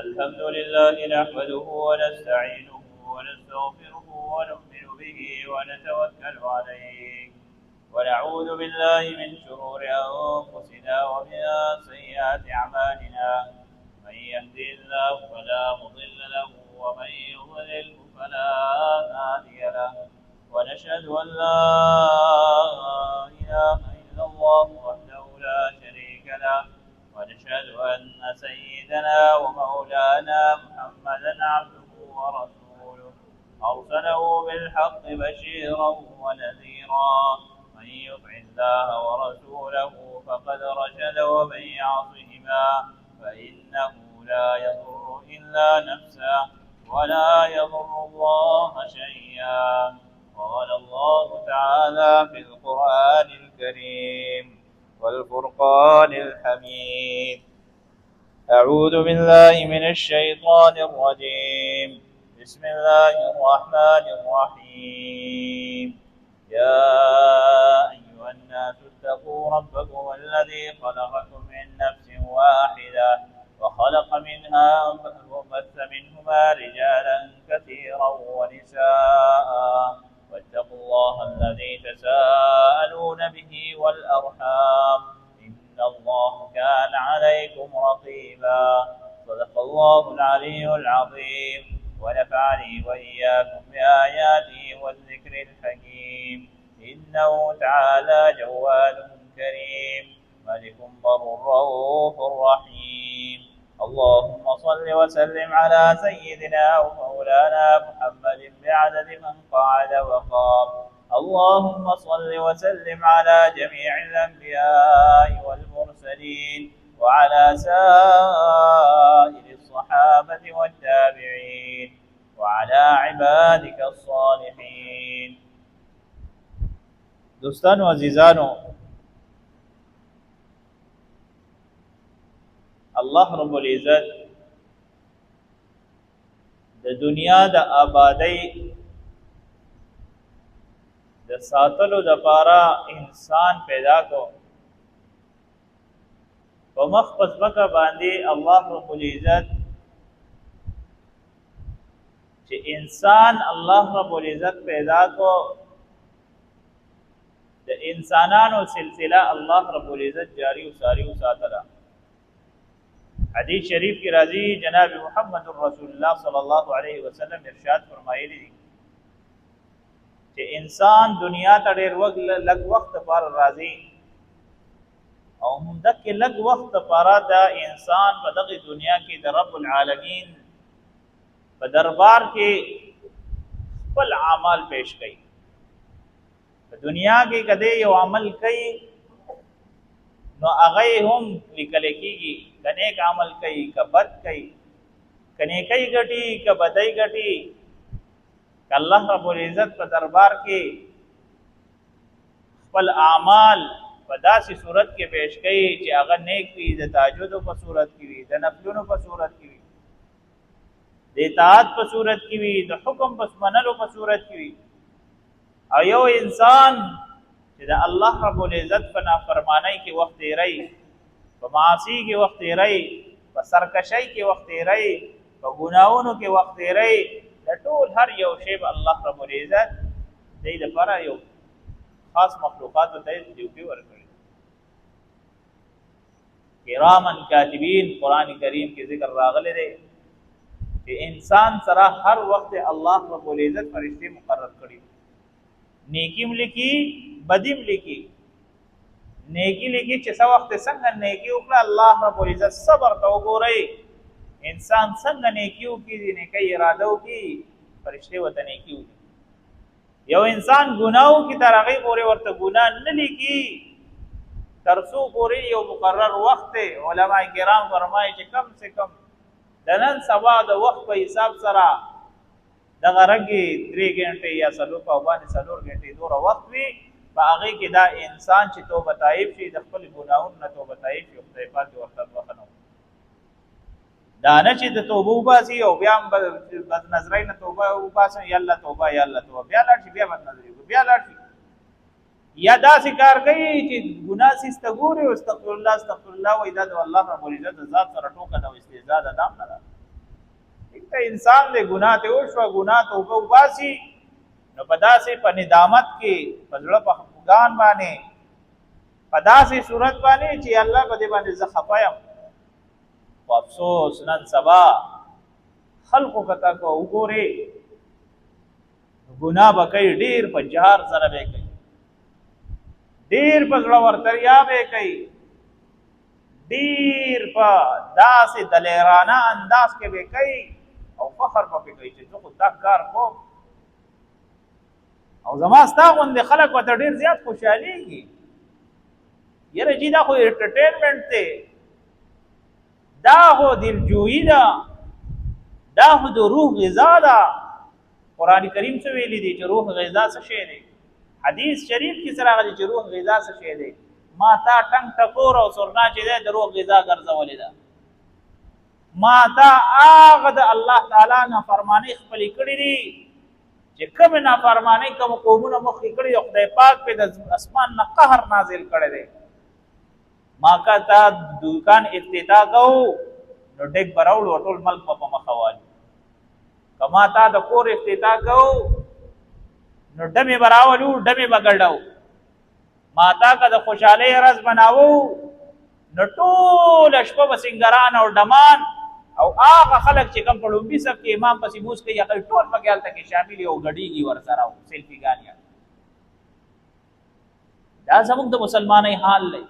الحمد لله نحمده ونستعينه ونستغفره ونؤمن به ونتوكل عليه ونعوذ بالله من شرور أنفسنا ومن سيئات أعمالنا من يهده الله فلا مضل له ومن يضلل فلا هادي له ونشهد أن لا إله إلا الله وحده لا شريك له ونشهد أن سيدنا ومولانا محمدا عبده ورسوله أرسله بالحق بشيرا ونذيرا من يطع الله ورسوله فقد رشد ومن يعصهما فإنه لا يضر إلا نفسه ولا يضر الله شيئا. قال الله تعالى في القرآن الكريم والفرقان الحميد: أعوذ بالله من الشيطان الرجيم. بسم الله الرحمن الرحيم. يا أيها الناس اتقوا ربكم الذي خلقكم من نفس واحدة وخلق منها وبث منهما رجالا كثيرا ونساء واتقوا الله الذي تساءلون به والأرحام إن الله كان عليكم رقيبا. صدق الله العلي العظيم ونفعني وإياكم بآياته والذكر الحكيم. إنه تعالى جواد كريم ملك بر رؤوف رحيم. اللهم صل وسلم على سيدنا ومولانا محمد بعدد من قعد وقام. اللهم صل وسلم على جميع الأنبياء والمرسلين وعلى سائر الصحابة والتابعين وعلى عبادك الصالحين. دوستانو عزیزانو، الله رب العزت د دنیا د آبادی د ساتلو د پاره انسان پیدا کو. په مخ پس مکه باندې الله رب العزت چې انسان الله رب العزت پیدا کو، د انسانانو سلسله الله رب العزت جاری و ساری و ساتله. حدیث شریف کی راضی جناب محمد رسول الله صلی الله علیه وسلم ارشاد فرمایلی دي چې انسان دنیا ته ډېر لږ وخت پر راځي او همدغه لږ وخت پر دا انسان په دغه دنیا کې د رب العالمین په دربار کې خپل اعمال پیش کړي. په دنیا کې کده یو عمل کوي نو هغه هم لیکل کېږي، کنه یک عمل کوي که بد کوي، کنه کوي ګټي که بدای ګټي. الله رب العزت په دربار کې خپل اعمال په داسې صورت کې پیش کړي چې هغه نیک وي، د تهجد په صورت کې وي، د نفلونو په صورت کې وي، د اطاعت په صورت کې وي، د حکم په منلو په صورت کې وي. او یو انسان چې د الله رب العزت په نافرمانی کې وخت تیری، په معاصی کې وخت تیری، په سرکشی کې وخت تیری، په ګناہوں کې وخت تیری، د ټول هر یو شی به الله رب العزت دې لپاره یو خاص مخلوقات ته ډیوټي ورکړي. کرامن کاتبین قرآن کریم کې ذکر راغلی دی چې انسان سره هر وخت الله رب العزت فرشتي مقرر کړي، نیکیم لیکي بدیم لیکي. نیکی لیکي چې څو وخت څنګه نیکی وکړه الله رب العزت صبر ته وګورئ، انسان څنګه نیکی وکړي، نیکی اراده وکړي، فرشته وته نیکی وکړي. یو انسان ګناو کی تر هغه پورې ورته ګناه نه لیکي تر څو پورې یو مقرر وخت. علما کرام فرمایي چې کم سے کم د نن سبا د وخت په حساب سره دغه رنګې 3 غنټې یا څلور په باندې 4 غنټې دوره وخت وي، په هغه کې دا انسان چې توبه طائب شي، د خپل ګناهونو نه توبه طائب شي، خدای پاک ورته بخښنه دا نه چې د توبه وباسي او بیا بد نظرۍ نه توبه وباسي، یا الله توبه یا الله توبه، بیا لاړ شي بیا بد نظرۍ بیا لاړ شي. یا داسې کار کوي چې ګناه سیسته ګوري او استغفر الله وایي، دا د الله رب العزت ذات سره ټوکه ده او استهزاء ده، دام نه ده. انسان دې ګناه ته وشو ګناه توبه وباسي نو په داسې په ندامت کې په زړه په خفګان باندې په داسې صورت باندې چې الله په دې باندې زه خفه یم خو افسوس نن سبا خلقو کته کو وګورې ګناه به کوي ډېر په جهار سره به کوي ډېر په زړه ورتریا به کوي ډېر په داسې دلیرانه انداز کې به کوي او فخر به کوي چې زه خو دا کار کوم او زما ستا غوندې خلک ورته ډېر زیات خوشحالېږي یاره جي دا خو انټرټینمنټ دی دا خو دلجویي ده دا خو د روح غذا ده قرآن کریم څه ویلي دي چې روح غذا څه شی دی حدیث شریف کې څه راغلي چې روح غذا څه شی دی ما تا ټنګ ټکور او سرنا چې دی د روح غذا ګرځولې ده ما تا هغه د الله تعالی نافرماني خپلې کړې دي چې کومې نافرمانۍ کوم قومونه مخکې کړي دي خدای پاک پې د اسمان نه قهر نازل کړی دی ما که تا دوکان افتتاح کوو نو ډیک به راوړو ټول ملک به په مخه والو که ما تا د کور افتتاح کوو نو ډمې به راولو ډمې به ګډو ما تا که د خوشحالۍ ورځ بناوو نو ټوله شپه به سینګران او ډمان او هغه خلک چې کوم په لومبي صف کې امام پسې موس کوي هغه ټول پکې هلته کې شامل او ګډېږي ورسره او سیلفیګانې دا زموږ د مسلمانۍ حال دی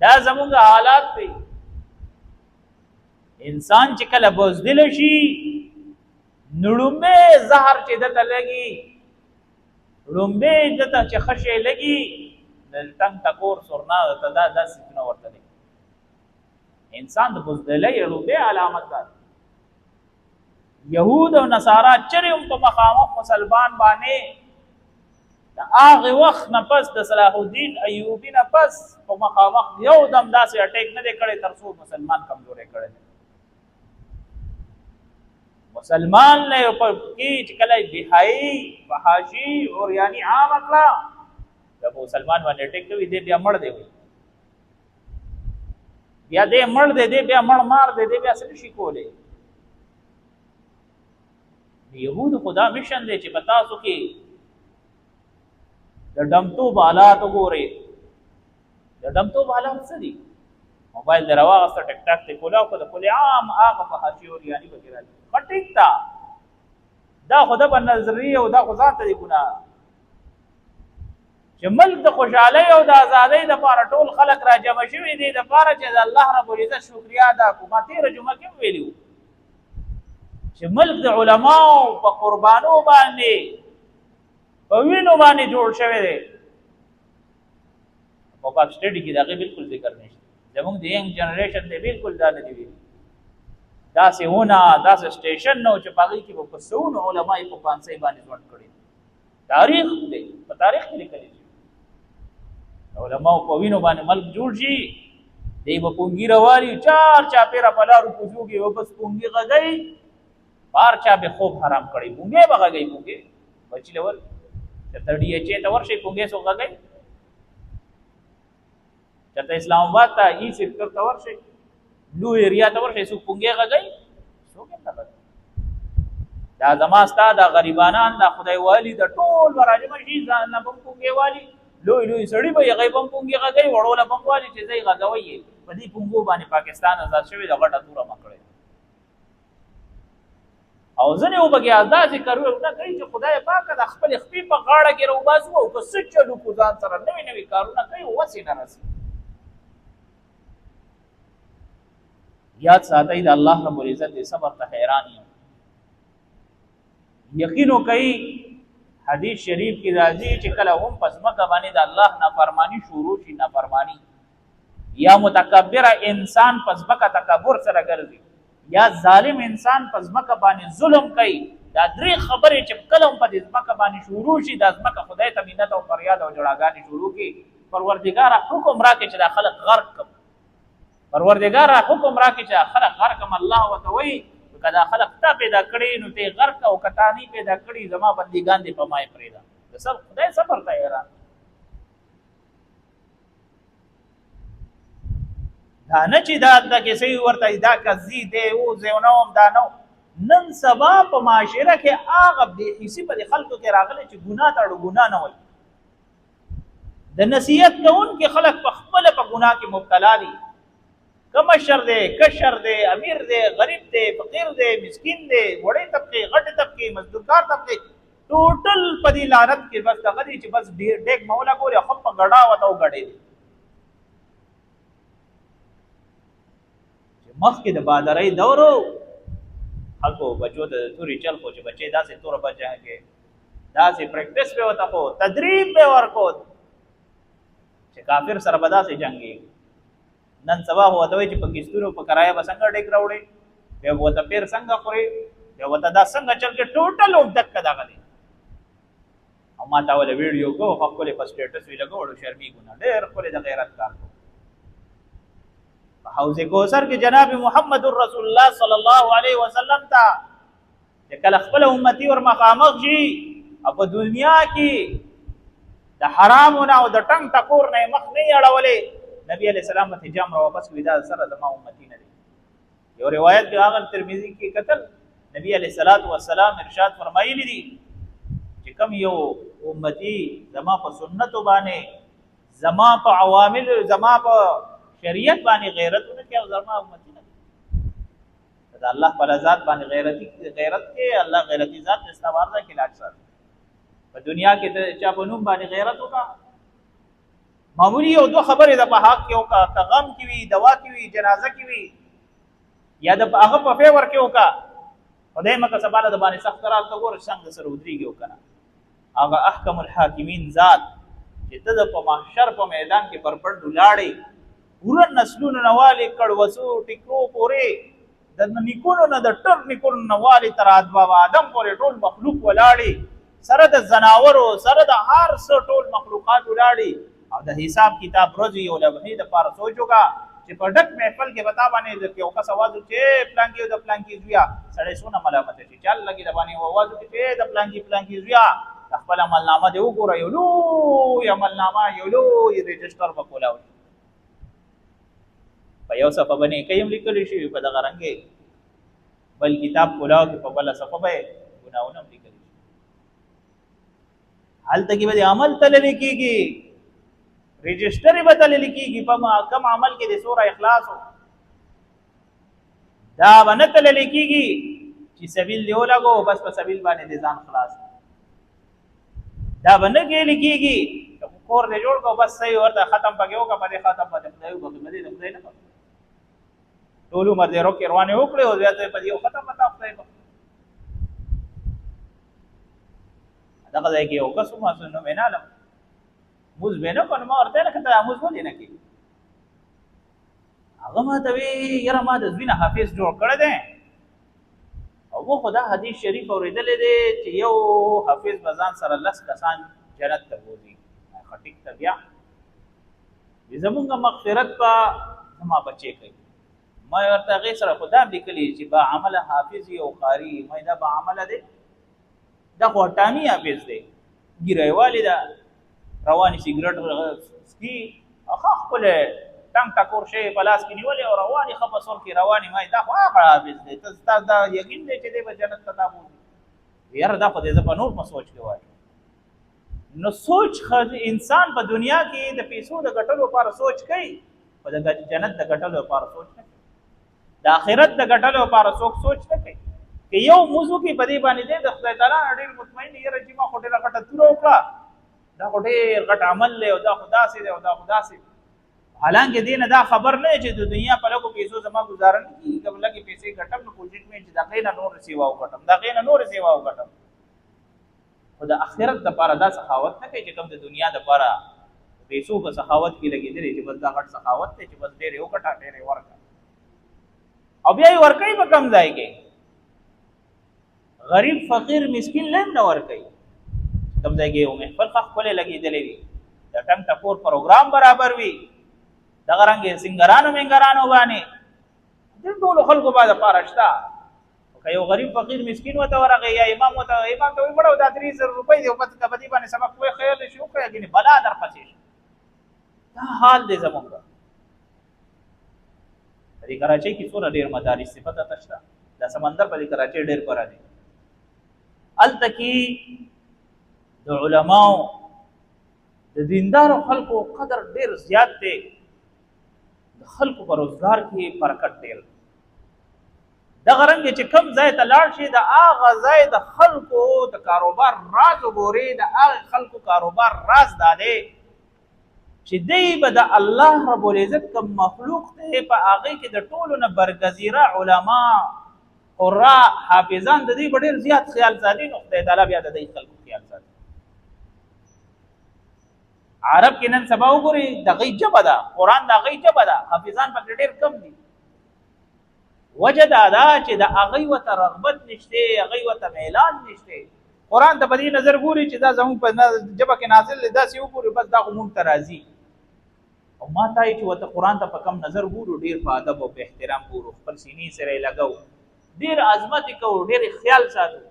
دا زموږ حالات دی انسان چې کله بزدل شي نو لومبې زهر چې دته لګي لومبې دته چې خشې لګي د ټنګ ټکور سرنا دته دا داسې نه ورته دی انسان د بزدلۍ لومبې علامت ده یهود او نصارا چرې هم په مخامخ مسلمان باندې د هغې وخت نه پس د صلاح الدین ایوبي نه پس په مخامخ یو دم داسې اټیک نه دی کړی تر څو مسلمان کمزوری کړی دی مسلمان نه یو په کې چې کله بهایي فحاشي اوریاني عامه کړه د مسلمان باندې اټیک کوي دی بیا مړ دی وي بیا دی مړ دی دی بیا مړ مار دی دی بیا څه نشي کولی د یهودو خو دا مشن دی چې په تاسو کې د ډمتوب حالات وګورئ د ډمتوب حالات څه دي موبایل دې راواغسته ټک ټاک دې کولاو که د کلي عام هغه فحاشي اوریاني پکې راځي ښه ټیک ده دا خو ده په نظریه او دا خو ځان ته دي ګناه چې ملک د خوشحالۍ او د ازادۍ دپاره ټول خلک را جمع شوي دي دپاره چې د الله رب العزت شکریا ادا کړو ما تېره جمعه کې هم ویلي وو چې ملک د علماو په قربانو باندې په وینو باندې جوړ شوی دی په پاک سټډي کې د هغې بالکل ذکر نشته زموږ د ینګ جنریشن دی بالکل دا نه دي ویلي داسې ونه داسې سټیشن نه و چې په هغې کې به په سونو علما یې په پانسۍ باندې ژوند کړي تاریخ دی په تاریخ کې لیکلی شي علماو په وینو باندې ملک جوړ شي دی به پونګي راوالي چار چاپېره په لارو کوڅو کې به بس پونګي غږوي بار چا به خوب حرام کړی پونګې به غږوي پونګې بچي لور چېرته DHA ته ورشئ پونګې څوک غږوي چېرته اسلام آباد ته ای سیکټر ته ورشئ لو ایریا ته ورشئ څوک پونګې غږوي څوک هم نه غږوي دا زما ستا دا غریبانان دا خدای والي د ټول به راجمع شي ځان نه به هم پونګې والي لوی لوی سړي به هغې به هم پونګې غږوي وړوله به هم والي چې ځئ غږوئ یې په دې پونګو باندې پاکستان ازاد شوی د غټه توره مه کړی او ځینې وبګې داسې کارونه کوي چې خدای پاکه د خپلې خپې په غاړه کې راوباسو او که څه چلو کو ځان سره نوي نوي کارونه کوي وسې نه رسي یاد ساتئ د الله رب العزت د صبر ته حیران یم یقین وکئ حدیث شریف کې راځي چې کله هم په ځمکه باندې د الله نافرماني شروع شي نافرماني یا متکبره انسان په ځمکه تکبر سره ګرځي یا ظالم انسان په ځمکه باندې ظلم کوي دا درې خبرې چې کله هم په دې ځمکه باندې شروع شي دا ځمکه خدای ته منت او فریاد او جړاګانې شروع کړي پروردګاره حکم راکړي چې دا خلک غرق کړم پروردګاره حکم راکړي چې دا خلک غرق کړم الله ورته وایي که دا خلک تا پیدا کړي نو ته غرق او که تا نه پیدا کړي زما بندګان دې په ما یې پرېږده د خدای صبر ته حیران دا نه چې دا کې سوي ورته دا قضي دی او زونوم دا نو نن سبا په معاشره کې هغه بې حسي په خلکو کې راغلي چې ګناه ته اړو ګناه نه وایي د نصیحت کوونکي خلک په خپل په ګناه کې مبتلا دي کمشر دی کشر دی امیر دی غریب دی فقیر دی مسکین دی وړې طبقه غټ طبقه مزدورکار طبقه ټوټل په دې لعنت کې بس دغه دي چې بس ډېک مولا ګوري خپ په غډا وته غړې دي چې مخکې د بادرۍ دورو خلکو بچو ته توري چل خو چې بچي داسې تور بچا کې داسې پریکټیس به وته خو تدریب به ورکو چې کافر سره به داسې جنگي نن سبا هو ته چې پاکستانو په کرایه به څنګه ډېک راوړي به وته پیر څنګه خوري به وته دا څنګه چل کې ټوټل وبدک دغه دي او ما تا ول ویډیو کو خپل په سټیټس وی لګوړو شرمې ګونه ډېر خپل د غیرت کار حوض کوثر کې جناب محمد رسول الله صلی الله علیه وسلم ته چې کله خپل امتی ور مخامخ شي په دنیا کې د حرامونه او د ټنګ ټکور نه مخ نه اړولې نبی علیہ السلام ته جام را واپس ودا سره د ما امتی نه دي یو روایت کې هغه ترمذی کې قتل نبی علیہ الصلوۃ والسلام ارشاد فرمایلی دي چې کم یو امتی زما په سنت باندې زما په عوامل زما په شریعت باندې غیرتونه کې او زما امتی نه دا الله په ذات باندې غیرت کې الله غیرتی ذات استوارځه کې لاټ سره په دنیا کې ته چا په نوم باندې غیرت وکا معمولی یو دو خبرې د په حق کې وکا غم کې وي دوا کې وي جنازه کې وي یا د هغه په فیور کې وکا خدای مکه سباله د باندې سخت قرار ته ګور څنګه سره ودرېږي وکنه هغه احکم الحاکمین ذات چې ته د په محشر په میدان کې پرپړ ډولاړي پورا نسلونو نواله کړ وسو ټیکرو پورې د نیکونو نه د ټر نیکونو نواله تر آدم پورې ټول مخلوق ولاړي سره د زناورو سره د هر څه ټول مخلوقات ولاړي او د حساب کتاب روزي او لوحې د پاره سوچوګه چې په ډک محفل کې بتا باندې د یو کس आवाज چې پلانکی د پلانکی زویا سړی سونه ملامت شي چل لګي د باندې आवाज چې د پلانکی زویا خپل عملنامه دی وګوره یو لو عملنامه یو لو ريجستر وکولاو په یو صفه باندې کيم لیکل شي په دغه رنګه بل کتاب کولاو کې په بل صفه به ګناونه لیکل شي حالت کې به عمل تل لیکيږي رجسٹر بدل لیکيږي په کم عمل کې د سوره اخلاص دا ونتل لیکيږي چې سبیل دی ولګو بس په سبیل باندې ځان خلاص دا باندې کې لیکيږي کور دې جوړ کو بس صحیح ورته ختم پکې وکړه په دې ختم پته خدای وګړي دې خدای نه ټول عمر دې روکې روانه وکړي او بیا ته په دې ختم پته خدای دا ځای کې یو قسم اسنه میناله موز به نه کوم ورته نه کته موز ولې نه کی هغه ما ته وی یره ما د زوینه حافظ جوړ کړی دی او وو خدا حدیث شریف اوریدلې دی چې یو حافظ بزان سره لس کسان جنت ته وځي خټیک ته بیا زمونږه مغفرت په ما بچی کوي ما ورته غي سره خدا لیکلی چې با عمل حافظ او قاری مې دا با عمل دی دا غوټانی حافظ دی ګیره والدا رواني سیګریټ سکي اخ خپل ټنګ ټکور شي پلاس کې نیولې او رواني خپسور کې رواني ما دا خو حافظ دی ته دا یقین دی چې د جنت ته تاسو یاره دا په دې په نور په سوچ کې وای نو سوچ انسان په دنیا کې د پیسو د ګټلو لپاره سوچ کوي په د جنت د ګټلو لپاره سوچ نه کوي د آخرت د ګټلو لپاره سوچ نه کوي که یو موضوع کې په دې باندې د خدای تعالی ډېر مطمئن یې چې ما خو ډېر غټه تور وکړه دا ډېر غټ عمل له او دا خدا سي دی او دا خدا سي حالانکه دین دا خبر نه چې د دنیا په لګو پیسو زما گزارن کی قبل کې پیسې ګټم نو کوشش مې چې دا غینه نور سیوا وکټم دا غینه نور سیوا وکټم خدا اخرت د پاره دا سخاوت نه کوي چې کوم د دنیا د پاره پیسو په سخاوت کې لګیدل چې بس دا غټ سخاوت ته چې بس ډېر یو کټه ډېر ورکا او بیا یې ورکای په کم ځای کې غریب فقیر مسکین لم نه ورکای کم ځای کې یو محفل خپل لګیدلې وي د ټنګ ټکور پروګرام برابر وي دغه رنګ سنگرانو منګرانو باندې د ټول خلکو باندې پارشتا که یو غریب فقیر مسکین وته ورغه یا امام ته وړو دا 3000 روپۍ دی په کبدی باندې سبق وای خیر شي او کوي بلا در پسې دا حال دې زمونږ په کراچۍ کې څومره ډېر مدارس دي پته تشته دا سمندر په کراچۍ ډېر پره دی هلته کې د علماو د دیندارو خلکو قدر ډېر زیات دی د خلکو په روزګار کې برکت ډېر دغه رنګ چې کم ځای ته لاړ شي د هغه ځای د خلکو د کاروبار راز وګوري د هغه خلکو کاروبار راز دا دی چې دی به د الله رب العزت کوم مخلوق دی په هغې کې د ټولو نه برګزیره علما قرا حافظان د دې به ډېر زیات خیال ساتي نو خدای تعالی بیا د دې خلکو خیال ساتي عرب کې نن سبا وګورئ د هغې ژبه ده قرآن د هغې ژبه ده حافظان پکې ډېر کم دي وجه دا ده چې د هغې ورته رغبت نشته هغې ورته میلان نشته قرآن ته په دې نظر ګوري چې دا زموږ په ژبه کې نازل دی داسې وګوري بس دا خو موږ ته راځي او ما ته چې ورته قرآن ته په کم نظر ګورو ډېر په ادب او په احترام ګورو خپل سینې سره یې لګو ډېر عظمت یې کوو ډېر خیال ساتو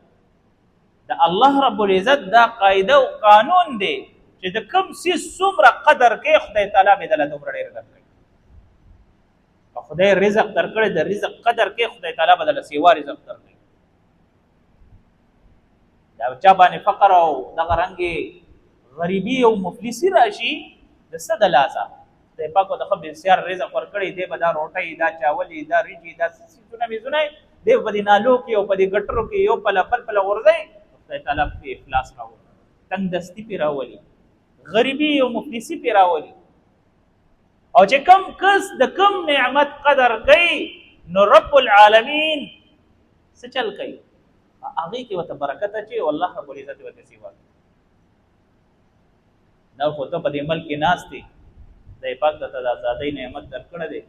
د الله رب العزت دا قاعده او قانون دی چې د کوم څیز څومره قدر کوي خدای تعالی به دله دومره ډېر درکوي او خدای رزق درکړی د رزق قدر کوي خدای تعالی به دله سیوا رزق درکوي دا چا باندې فقر او دغه رنګې غریبي او مفلسي راشي د څه د لاسه خدای پاک ورته ښه بسیار رزق ورکړی دی به دا روټۍ دا چاولې دا ریجې دا څیزونه میزونه دی په دې نالو کې او په دې ګټرو کې یو پله پل پله غورځوي خدای تعالی پرې افلاس راولي تنګدستي پرې راولي غریبي او مفلسي پرې راولي او چې کم کس د کم نعمت قدر کوي نو رب العالمین څه چل کوي هغې کې ورته برکت اچوي او الله رب العزت ورته سیوا کوي دا خو ته په دې ملک کې ناست دی خدای پاک درته د ازادۍ نعمت درکړی دی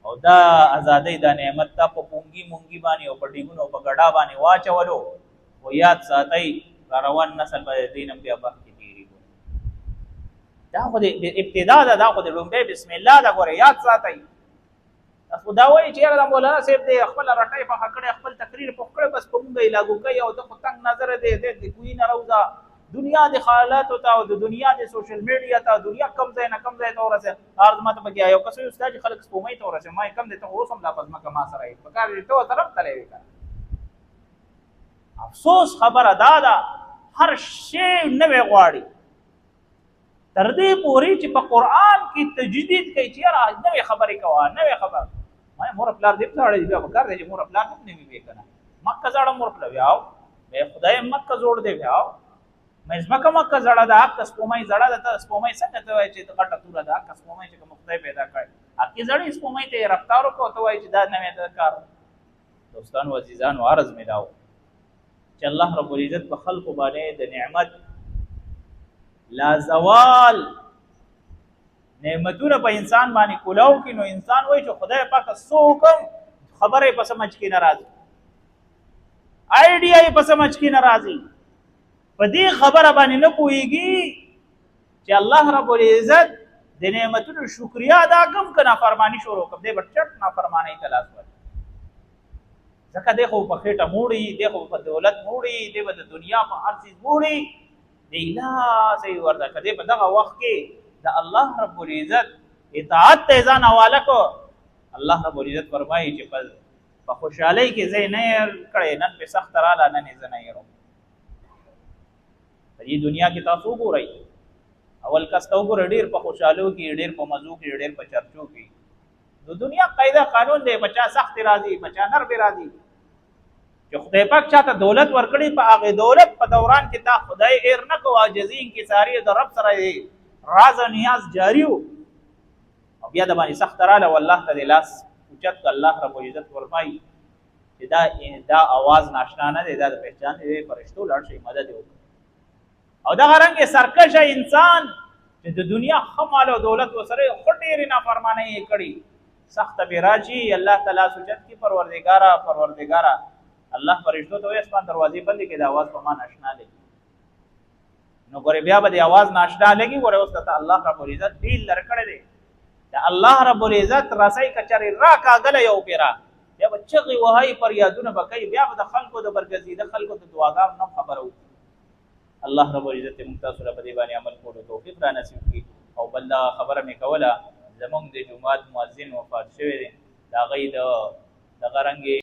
او دا ازادۍ دا نعمت تا په پونګي مونګي باندې او په ډیګونو او په ګډا باندې واچولو او یاد ساتئ را روان نسل به د دې نه بیا مخکې تېرېږي دا خو د ابتدا ده دا خو د لومړی بسم الله ده ګوره یاد ساتئ خو دا وایي چې یاره د مولانا صاحب دی خپله رټۍ پخه کړې خپل تقریر پخ کړی بس په مونږ یې لاګو کوي او ده خو تنګ نظره دی د کوی نه روځه دنیا د خیالاتو ته او د دنیا د سوشل میډیا ته دنیا کم ځای نه کم ځای ته ورسې عرض ماته پکې یو کس وي استاد چې خلک سپومۍ ته ورسې ما یې کم دی ته اوس هم لا په ځمکه ما سره یې په کار دی ته ورسره هم تللی وي که افسوس خبره دا ده هر شی نوی غواړي تر دې پورې چې په قرآن کې تجدید کوي چې یاره نوې خبرې کوه نوې خبره ما مور پلار دې زاړه دي بیا په کار دی چې مور پلار هم نوي وي که نه مکه زاړه مور پلار ویاو بیا خدای مکه زوړ دی ویاو مې ځمکه مکه زړه ده حق سپومۍ زړه ده ته سپومۍ څنګه ته وایي چې غټه توره ده حق سپومۍ چې کوم خدای پیدا کړی حقې زړې سپومۍ ته یې رفتار وکړو ته وایي چې دا نوې ده کار دوستانو عزیزانو عرض مې دا و چې الله رب العزت په خلقو باندې د نعمت لا زوال نعمتونه په انسان باندې کولاو کې نو انسان وایي چې خدای پاک څه حکم خبره یې په سمجھ کې نه راځي آیډیا یې په سمجھ کې نه راځي په دې خبره باندې نه پوهېږي چې الله رب العزت د نعمتونو شکریا ادا کړم که نافرماني شروع کړم دی به چټ نافرمانۍ ته لاس ورکړي ځکه دی خو په خېټه موړي دی خو په دولت موړي دی به د دنیا په هر څیز موړي دی لاس یې ورته که دی په دغه وخت کې د الله رب العزت اطاعت ته ځان حواله کړو الله رب العزت فرمایي چې په خوشحالۍ کې زه یې نه کړی نن پې سخته راله نن یې زه نه یېرم په دې دنیا کې تاسو وګورئ اول کس ته وګورئ ډېر په خوشحالو کې ډېر په مزو کې ډېر په چرچو کې د دنیا قاعده قانون دی په چا سخت راځي په چا نرم راځي چې خدای پاک چاته دولت ورکړي په هغې دولت په دوران کې تا خدای ایر نه کو عاجزي انکساري د رب سره راز او نیاز جاري و او بیا د باندې سخت راله والله ته د لاس اوچت که الله رب العزت فرمایي چې دا اواز ناشنا نه دی دا د پهچان دی فرشتو لاړ شئ مدد یې وکړي او دغه رنګې سرکشه انسان چې د دنیا ښه مال او دولت ورسره یې ښه ډېرې نافرمانۍ یې کړي سخته بې راځي الله تعالی سوچت کړي پروردګاره الله فرشتو ته وایي اسمان دروازې بندې کړي د اواز په ما ناشنا لګي نو ګورې بیا به د اواز ناشنا لګي ګورې اوس ته الله رب العزت ډیل درکړی دی د الله رب العزت رسۍ که چېرې راکاږله یو پېره بیا به چغې وهئ فریادونه به کوي بیا به د خلکو د برګزیده خلکو د دعاګانو نه خبره وکړي الله رب العزت موږ تاسو له په دې باندې عمل کولو توفیق را نصیب کړي او بل دا خبره مې کوله زمونږ د جومات مؤذن وفات شوی دی د دا غي د غرنګي